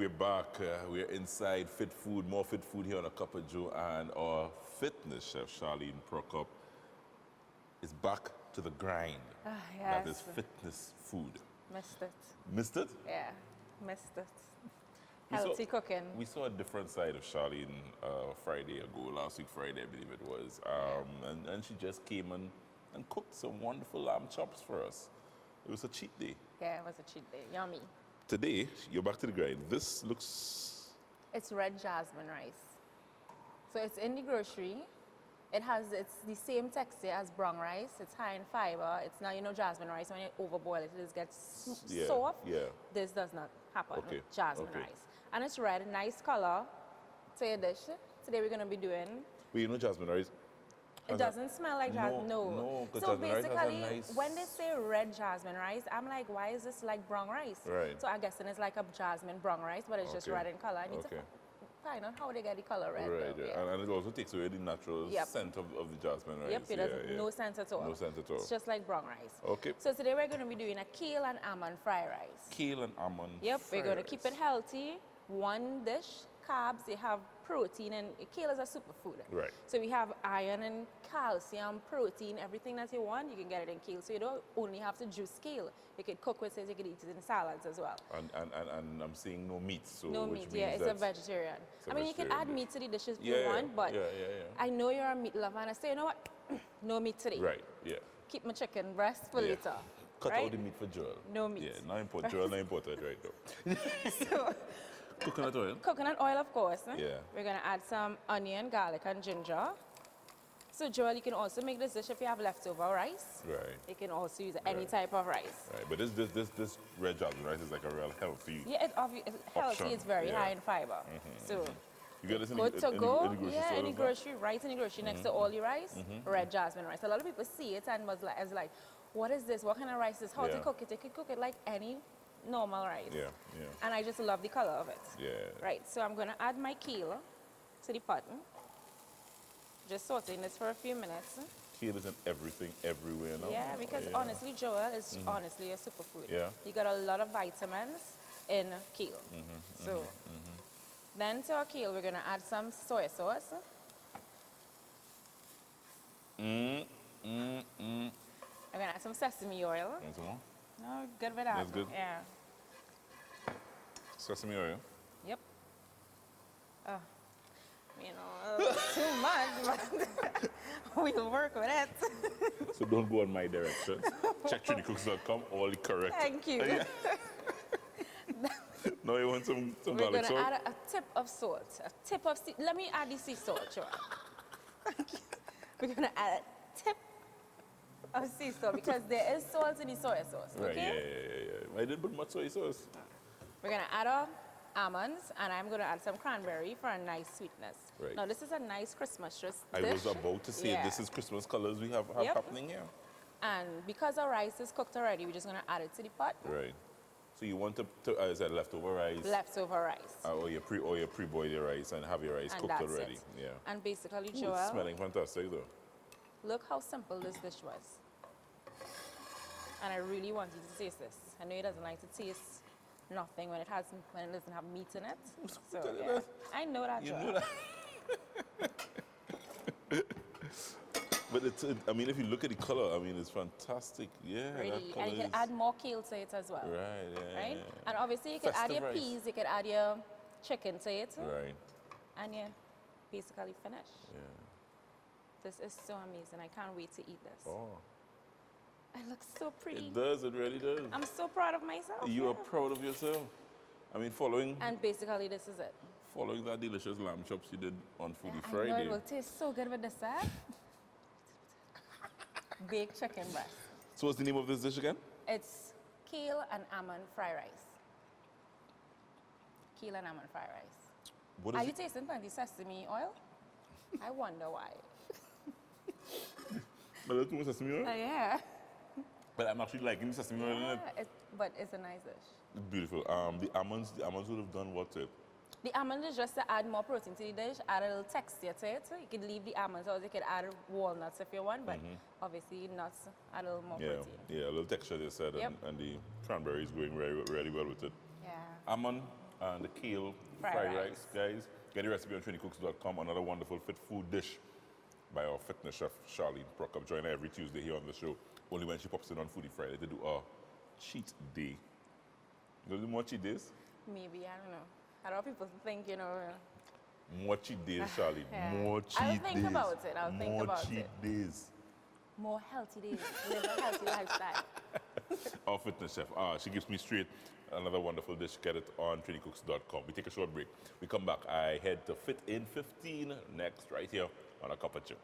we're back. We're inside Fit Food, more Fit Food here on A Cup of Joe, and our fitness chef, Charlene Procope, is back to the grind. Yes. That is fitness food. Missed it. Missed it? Yeah, missed it. Healthy cooking. We saw a different side of Charlene Friday ago, last week Friday, I believe it was. And she just came and cooked some wonderful lamb chops for us. It was a cheat day. Yeah, it was a cheat day. Yummy. Today, you're back to the grind. This looks... It's red jasmine rice. So it's in the grocery. It's the same texture as brown rice. It's high in fiber. It's not, jasmine rice, when you overboil it, it just gets soft. Yeah. This does not happen Okay. with jasmine rice. And it's red, nice color to your dish. Today we're going to be doing... But jasmine rice... It doesn't smell like jasmine, no. because so jasmine rice has a basically, nice... when they say red jasmine rice, I'm like, why is this like brown rice? Right. So I guess it's like a jasmine brown rice, but it's just red in color. I need to find out how they get the color red. Right, though. yeah. And it also takes away the natural scent of the jasmine rice. Yep, it has no scent at all. No scent at all. It's just like brown rice. Okay. So today we're going to be doing a kale and almond fried rice. Kale and almond We're going to keep it healthy. One dish, carbs, they have protein, and kale is a superfood. Right. So we have iron and calcium, protein, everything that you want, you can get it in kale. So you don't only have to juice kale. You can cook with it, you can eat it in salads as well. And I'm seeing no meat, so no meat, it's a vegetarian. You can add meat to the dishes if you want, but I know you're a meat lover, and I say, you know what? No meat today. Right, yeah. Keep my chicken breast for later. Cut out the meat for Joel. No meat. Yeah, not important. Joel not important right now. So, coconut oil? Coconut oil, of course. Yeah. We're going to add some onion, garlic, and ginger. So, Joel, you can also make this dish if you have leftover rice. Right. You can also use any type of rice. Right, but this red jasmine rice is like a real healthy Healthy. It's very high in fiber. So, you get this in good the to go. grocery store? In the grocery, right in the grocery next to all your rice, red jasmine rice. A lot of people see it and was like, what is this? What kind of rice is this? How to cook it? You can cook it like any normal rice. Yeah. And I just love the color of it. Yeah. Right, so I'm going to add my kale to the pot. Just sauteing this for a few minutes. Kale is in everything, everywhere now. Yeah, because honestly, Joel is honestly a superfood. Yeah. You got a lot of vitamins in kale. Then to our kale, we're going to add some soy sauce. I'm going to add some sesame oil. No, good with that. That's good? Yeah. Sesame oil? Yep. Too much, but we'll work with it. So don't go on my direction. Check trinity.cooks.com, all the correct. Thank you. Now you want some We're garlic salt? We're going to add a tip of salt. A tip of let me add the sea salt, Joel. We're going to add a tip of sea salt because there is salt in the soy sauce. Right, okay? Yeah. I didn't put much soy sauce. We're going to add our almonds, and I'm going to add some cranberry for a nice sweetness. Right. Now, this is a nice Christmas dish. I was about to say, this is Christmas colors we have happening here. And because our rice is cooked already, we're just going to add it to the pot. Right. So you want to is that leftover rice? Leftover rice. Or you pre-boil your rice and have your rice and cooked that's already. It. Yeah. And basically, Ooh, Joel, it's smelling fantastic though. Look how simple this dish was. And I really want you to taste this. I know he doesn't like to taste nothing when it doesn't have meat in it. So yeah. I know that. You know that. But if you look at the color, it's fantastic. Yeah, really. That color And you can add more kale to it as well. Right, yeah. And obviously you can add your peas, you can add your chicken to it. Right. And you're basically finished. Yeah. This is so amazing. I can't wait to eat this. Oh. It looks so pretty. It does, it really does. I'm so proud of myself. You are proud of yourself. following... And basically this is it. Following that delicious lamb chops you did on Foodie I Friday. know it will taste so good with the salad. Baked chicken breast. So what's the name of this dish again? It's kale and almond fried rice. Kale and almond fried rice. What is Are you tasting plenty sesame oil? I wonder why. But that's too much sesame oil? Yeah. But I'm actually liking the sesame oil in it. But it's a nice dish. It's beautiful. The almonds would have done what to it? The almond is just to add more protein to the dish, add a little texture to it. So you could leave the almonds, or you could add walnuts if you want, but obviously nuts add a little more protein. Yeah, a little texture they said, and the cranberries going really well with it. Yeah. Almond and the kale Fried fried rice, rice. guys. Get the recipe on trainycooks.com. Another wonderful fit food dish by our fitness chef, Charlene Procope. Join her every Tuesday here on the show. Only when she pops in on Foodie Friday to do a cheat day. You gonna do more cheat days? Maybe, I don't know. A lot of people think, you know. More cheat days, Charlene. Yeah. More cheat I'll days. think about it. I'll think about More cheat it. days. More healthy days. Live a healthy lifestyle. Our fitness chef. She gives me straight another wonderful dish. Get it on trainycooks.com. We take a short break. We come back. I head to Fit in 15 next, right here on A Cup of Joe.